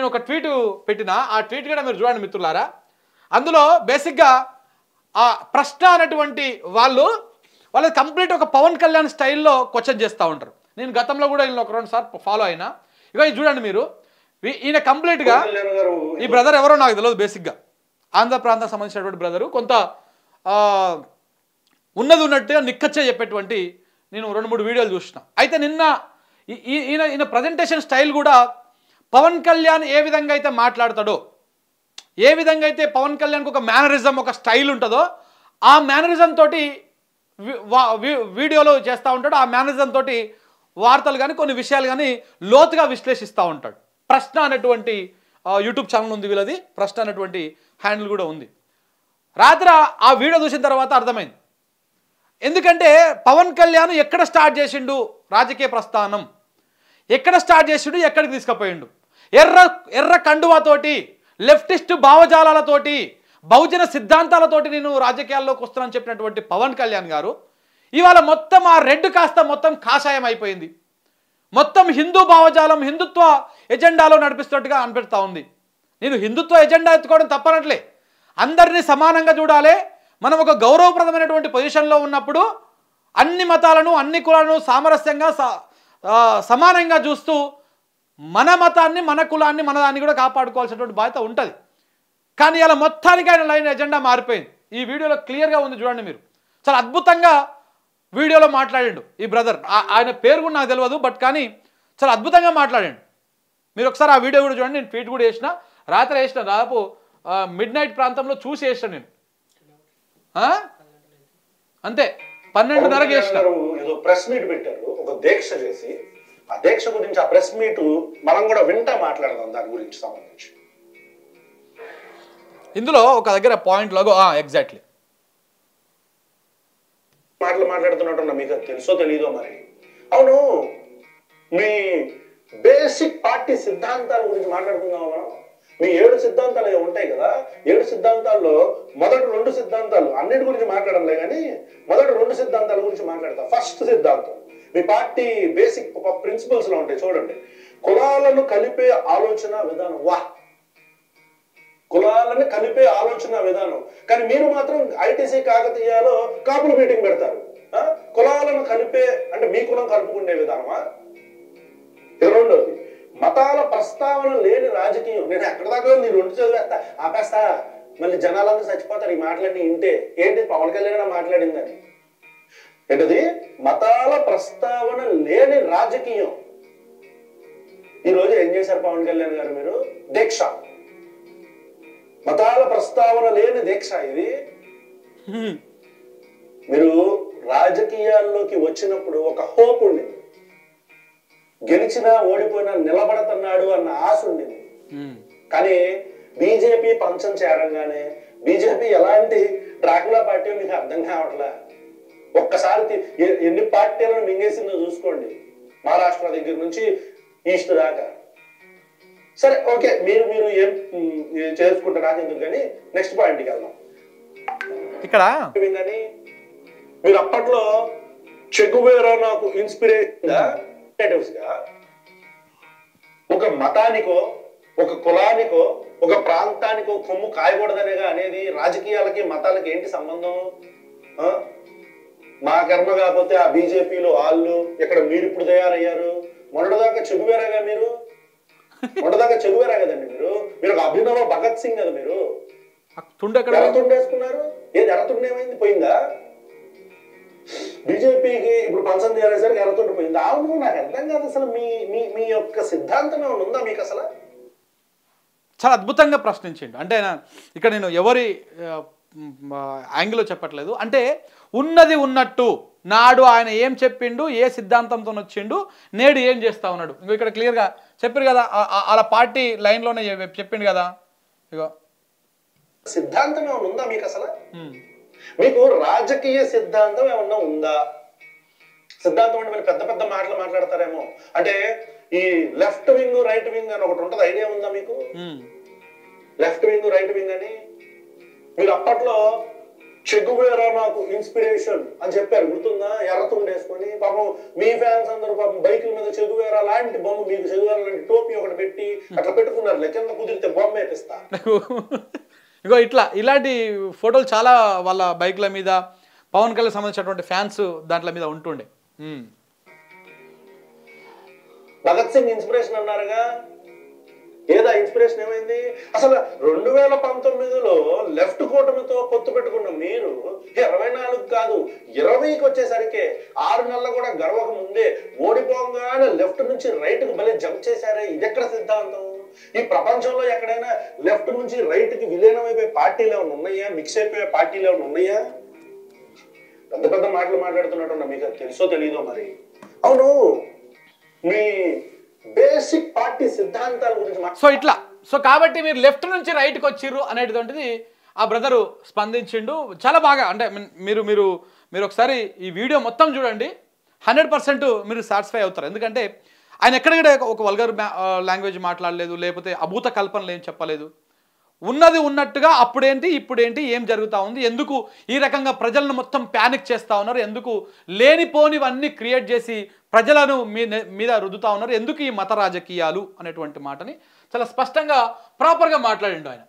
నేను ఒక ట్వీట్ పెట్టిన, ఆ ట్వీట్ కూడా మీరు చూడండి మిత్రులారా. అందులో బేసిక్గా ఆ ప్రశ్న అనేటువంటి వాళ్ళు కంప్లీట్ ఒక పవన్ కళ్యాణ్ స్టైల్లో క్వశ్చన్ చేస్తూ ఉంటారు. నేను గతంలో కూడా వీళ్ళు ఒక 2 సార్లు ఫాలో అయినా. ఇక ఇది చూడండి మీరు, ఈయన కంప్లీట్గా ఈ బ్రదర్ ఎవరో నాకు తెలియదు. బేసిక్గా ఆంధ్ర ప్రాంతానికి సంబంధించినటువంటి బ్రదరు, కొంత ఉన్నట్టుగా నిక్కచ్చే చెప్పేటువంటి నేను 2-3 వీడియోలు చూసిన. అయితే నిన్న ఈయన ప్రజెంటేషన్ స్టైల్ కూడా పవన్ కళ్యాణ్ ఏ విధంగా అయితే మాట్లాడతాడో, ఏ విధంగా అయితే పవన్ కళ్యాణ్కి ఒక మేనరిజం, ఒక స్టైల్ ఉంటుందో, ఆ మేనరిజం తోటి వీడియోలో చేస్తూ ఉంటాడు. ఆ మేనరిజం తోటి వార్తలు కానీ కొన్ని విషయాలు కానీ లోతుగా విశ్లేషిస్తూ ఉంటాడు. ప్రశ్న అనేటువంటి యూట్యూబ్ ఛానల్ ఉంది వీళ్ళది, ప్రశ్న అనేటువంటి హ్యాండిల్ కూడా ఉంది. రాత్రి ఆ వీడియో చూసిన తర్వాత అర్థమైంది. ఎందుకంటే పవన్ కళ్యాణ్ ఎక్కడ స్టార్ట్ చేసిండు రాజకీయ ప్రస్థానం, ఎక్కడ స్టార్ట్ చేసిండు, ఎక్కడికి తీసుకుపోయిండు. ఎర్ర కండువాతోటి, లెఫ్టిస్ట్ భావజాలాలతోటి, బహుజన సిద్ధాంతాలతోటి నేను రాజకీయాల్లోకి వస్తున్నానని చెప్పినటువంటి పవన్ కళ్యాణ్ గారు ఇవాళ మొత్తం ఆ రెడ్ కాస్త మొత్తం కాషాయం అయిపోయింది. మొత్తం హిందూ భావజాలం, హిందుత్వ ఎజెండాలో నడిపిస్తున్నట్టుగా అనిపిస్తూ ఉంది. నేను హిందుత్వ ఎజెండా ఎత్తుకోవడం తప్పనట్లే, అందరినీ సమానంగా చూడాలి. మనం ఒక గౌరవప్రదమైనటువంటి పొజిషన్లో ఉన్నప్పుడు అన్ని మతాలను, అన్ని కులాలను సామరస్యంగా సమానంగా చూస్తూ మన మతాన్ని, మన కులాన్ని, మన దాన్ని కూడా కాపాడుకోవాల్సినటువంటి బాధ్యత ఉంటుంది. కానీ ఇలా మొత్తానికి ఆయన లైన్ ఎజెండా మారిపోయింది. ఈ వీడియోలో క్లియర్గా ఉంది చూడండి మీరు. చాలా అద్భుతంగా వీడియోలో మాట్లాడాడు ఈ బ్రదర్. ఆయన పేరు కూడా నాకు తెలియదు, బట్ కానీ చాలా అద్భుతంగా మాట్లాడాడు. మీరు ఒకసారి ఆ వీడియో కూడా చూడండి. నేను ట్వీట్ కూడా చేసిన, రాత్రి వేసిన, దాదాపు మిడ్-నైట్ ప్రాంతంలో చూసి వేసిన నేను. అంతే 12:30కి వేసిన. ఏదో ప్రెస్ మీట్ పెట్టారు, ఒక దీక్ష చేసి, ఆ దీక్ష గురించి, ఆ ప్రెస్ మీట్ మనం కూడా వింటా మాట్లాడదాం దాని గురించి సంబంధించి. ఇందులో ఒక దగ్గర పాయింట్ లాగో ఎగ్జాక్ట్లీ మాట్లాడుతున్నట్టున్నా, మీకు తెలుసో తెలీదో మరి. అవును, మీ బేసిక్ పార్టీ సిద్ధాంతాల గురించి మాట్లాడుకుందాం మనం. మీ 7 సిద్ధాంతాలు ఉంటాయి కదా, 7 సిద్ధాంతాల్లో మొదటి 2 సిద్ధాంతాలు, అన్నిటి గురించి మాట్లాడలే కానీ మొదటి 2 సిద్ధాంతాల గురించి మాట్లాడతా. ఫస్ట్ సిద్ధాంతం మీ పార్టీ బేసిక్ ప్రిన్సిపల్స్ లో ఉంటాయి చూడండి. కులాలను కలిపే ఆలోచన విధానం. కులాలను కలిపే ఆలోచన విధానం. కానీ మీరు మాత్రం ఐటీసీ కాకతీయాలో కాపుల మీటింగ్ పెడతారు. కులాలను కలిపే అంటే మీ కులం కలుపుకునే విధానమా? రెండోది, మతాల ప్రస్తావన లేని రాజకీయం. నేను ఎక్కడ దాకా నీ 2 చదివేస్తా, ఆపేస్తా, మళ్ళీ జనాలందరూ చచ్చిపోతారు ఈ మాటలన్నీ వింటే. ఏంటి పవన్ కళ్యాణ్ మాట్లాడిందని? ఏంటది? మతాల ప్రస్తావన లేని రాజకీయం. ఈరోజు ఏం చేశారు పవన్ కళ్యాణ్ గారు? మీరు దీక్ష, మతాల ప్రస్తావన లేని దీక్ష ఇది. మీరు రాజకీయాల్లోకి వచ్చినప్పుడు ఒక హోప్ ఉండేది, గెలిచినా ఓడిపోయినా నిలబడుతున్నాడు అన్న ఆశ ఉండేది. కానీ బీజేపీ పంచం చేరంగానే బీజేపీ ఎలాంటి డ్రాకులా పార్టీ మీకు అర్థం కావట్లే. ఒక్కసారి ఎన్ని పార్టీలను మింగేసిందో చూసుకోండి, మహారాష్ట్ర దగ్గర నుంచి ఈస్ట్ దాకా. సరే, ఓకే, మీరు ఏం చేసుకుంటే నాకెందుకు కానీ నెక్స్ట్ పాయింట్కి వెళ్దాం. ఇక్కడ మీరు అప్పట్లో చెగువేరా నాకు ఇన్స్పిరేషన్ గా ఒక మతానికో, ఒక కులానికో, ఒక ప్రాంతానికో కొమ్ము కాయకూడదనేగా అనేది. రాజకీయాలకి మతాలకి ఏంటి సంబంధం? మా కర్మ కాకపోతే ఆ బీజేపీలో వాళ్ళు ఇక్కడ మీరు ఇప్పుడు తయారయ్యారు. మొన్నటిదాకా చెగువేరాగా మీరు, మొన్నటిదాకా చెగువేరా కదండి మీరు. మీరు ఒక అభినవ భగత్ సింగ్ కదా. మీరు ఎర్రతుండేసుకున్నారు. ఏది ఎర్రతుండ ఏమైంది? పోయిందా? బీజేపీకి ఇప్పుడు పంచం చేరేసరికి ఎర్రతుండిపోయింది. అవును, నాకు అర్థం కాదు అసలు మీ యొక్క సిద్ధాంతం ఏమైనా ఉందా మీకు అసలు? చాలా అద్భుతంగా ప్రశ్నించండి. అంటే ఇక్కడ నేను ఎవరి యాంగిల్లో చెప్పట్లేదు. అంటే ఉన్నది ఉన్నట్టు నాడు ఆయన ఏం చెప్పిండు, ఏ సిద్ధాంతంతో వచ్చిండు, నేడు ఏం చేస్తా ఉన్నాడు. ఇంకో ఇక్కడ క్లియర్గా చెప్పారు కదా, అలా పార్టీ లైన్లోనే చెప్పిండు కదా. ఇగో సిద్ధాంతం ఏమైనా ఉందా మీకు అసలు? మీకు రాజకీయ సిద్ధాంతం ఏమన్నా ఉందా? సిద్ధాంతం అంటే మీరు పెద్ద పెద్ద మాటలు మాట్లాడతారేమో. అంటే ఈ లెఫ్ట్ వింగ్ రైట్ వింగ్ అని ఒకటి ఉంటుంది, ఐడియా ఉందా మీకు? లెఫ్ట్ వింగ్ రైట్ వింగ్ అని మీరు అప్పట్లో చెగువేరా నాకు ఇన్స్పిరేషన్ అని చెప్పారు, గుర్తుందా? ఎర్రతుండు వేసుకొని పాపం మీ ఫ్యాన్స్ అందరూ పాపం బైకుల మీద చెగువేరా లాంటి బొమ్మ, మీకు చెగువేరా లాంటి టోపీ ఒకటి పెట్టి అట్లా పెట్టుకున్నారు. కింద కుదిరితే బొమ్మ వేపిస్తా. ఇగో ఇలాంటి ఫోటోలు చాలా వాళ్ళ బైక్ల మీద పవన్ కళ్యాణ్ సంబంధించినటువంటి ఫ్యాన్స్ దాంట్లో మీద ఉంటుండే. భగత్ సింగ్ ఇన్స్పిరేషన్ అన్నారుగా, ఏదా ఇన్స్పిరేషన్ ఏమైంది? అసలు 2019లో లెఫ్ట్ కూటమితో పొత్తు పెట్టుకున్న మీరు 24 కాదు 20కి వచ్చేసరికి 6 నెలలు కూడా గడవక ముందే ఓడిపోగానే లెఫ్ట్ నుంచి రైట్ కు భలే జంప్ చేశారే. ఇది ఎక్కడ సిద్ధాంతం? ఈ ప్రపంచంలో ఎక్కడైనా లెఫ్ట్ నుంచి రైట్ కి విలీనం అయిపోయే పార్టీలు ఏమైనా ఉన్నాయా? మిక్స్ అయిపోయే పార్టీలు ఏమైనా ఉన్నాయా? పెద్ద పెద్ద మాటలు మాట్లాడుతున్నట్టు మీకు తెలుసో తెలీదో మరి. అవును, మీ బేసిక్ పార్టీ సిద్ధాంతాల గురించి సో కాబట్టి మీరు లెఫ్ట్ నుంచి రైట్కి వచ్చిర్రు అనేటువంటిది ఆ బ్రదరు స్పందించిండు చాలా బాగా. అంటే మీరు మీరు మీరు ఒకసారి ఈ వీడియో మొత్తం చూడండి, 100% మీరు సాటిస్ఫై అవుతారు. ఎందుకంటే ఆయన ఎక్కడికడే ఒక వల్గర్ లాంగ్వేజ్ మాట్లాడలేదు, లేకపోతే అభూత కల్పనలు ఏం చెప్పలేదు. ఉన్నది ఉన్నట్టుగా అప్పుడేంటి ఇప్పుడేంటి ఏం జరుగుతూ ఉంది, ఎందుకు ఈ రకంగా ప్రజలను మొత్తం ప్యానిక్ చేస్తూ ఉన్నారు, ఎందుకు లేనిపోనివన్నీ క్రియేట్ చేసి ప్రజలను మీద రుద్దుతా ఉన్నారు, ఎందుకు ఈ మత రాజకీయాలు అనేటువంటి మాటని చాలా స్పష్టంగా ప్రాపర్గా మాట్లాడిండు ఆయన.